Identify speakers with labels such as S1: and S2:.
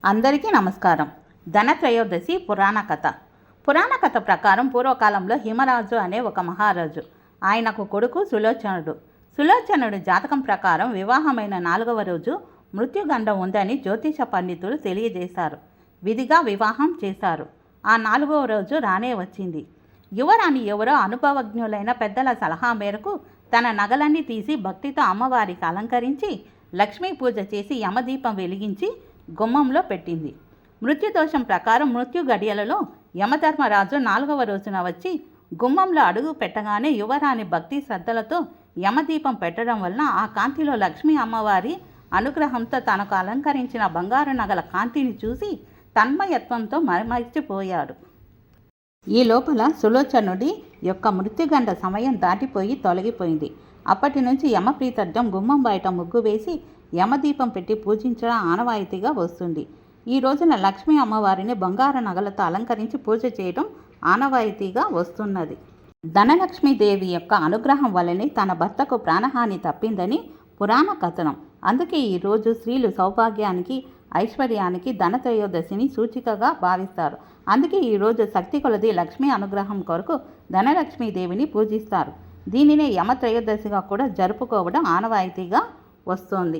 S1: అందరికీ నమస్కారం. ధనత్రయోదశి పురాణ కథ ప్రకారం పూర్వకాలంలో హిమరాజు అనే ఒక మహారాజు, ఆయనకు కొడుకు సులోచనుడు జాతకం ప్రకారం వివాహమైన 4వ రోజు మృత్యుగండం ఉందని జ్యోతిష పండితులు తెలియజేశారు. విధిగా వివాహం చేశారు. ఆ 4వ రోజు రానే వచ్చింది. యువరాణి ఎవరో అనుభవజ్ఞులైన పెద్దల సలహా మేరకు తన నగలన్నీ తీసి భక్తితో అమ్మవారికి అలంకరించి లక్ష్మీ పూజ చేసి యమదీపం వెలిగించి గుమ్మంలో పెట్టింది. మృత్యుదోషం ప్రకారం మృత్యు గడియలలో యమధర్మరాజు 4వ రోజున వచ్చి గుమ్మంలో అడుగు పెట్టగానే యువరాణి భక్తి శ్రద్ధలతో యమదీపం పెట్టడం వలన ఆ కాంతిలో లక్ష్మీ అమ్మవారి అనుగ్రహంతో తనకు అలంకరించిన బంగారు నగల కాంతిని చూసి తన్మయత్వంతో మరిచిపోయాడు. ఈ లోపల సులోచనుడి యొక్క మృత్యుగండ సమయం దాటిపోయి తొలగిపోయింది. అప్పటి నుంచి యమప్రీతర్థం గుమ్మం బయట ముగ్గు వేసి యమదీపం పెట్టి పూజించడం ఆనవాయితీగా వస్తుంది. ఈ రోజున లక్ష్మీ అమ్మవారిని బంగారు నగలతో అలంకరించి పూజ చేయడం ఆనవాయితీగా వస్తున్నది. ధనలక్ష్మీదేవి యొక్క అనుగ్రహం వల్లనే తన భర్తకు ప్రాణహాని తప్పిందని పురాణ కథనం. అందుకే ఈరోజు స్త్రీలు సౌభాగ్యానికి, ఐశ్వర్యానికి ధనత్రయోదశిని సూచికగా భావిస్తారు. అందుకే ఈరోజు శక్తి కొలది లక్ష్మీ అనుగ్రహం కొరకు ధనలక్ష్మీదేవిని పూజిస్తారు. దీనినే యమత్రయోదశిగా కూడా జరుపుకోవడం ఆనవాయితీగా వస్తోంది.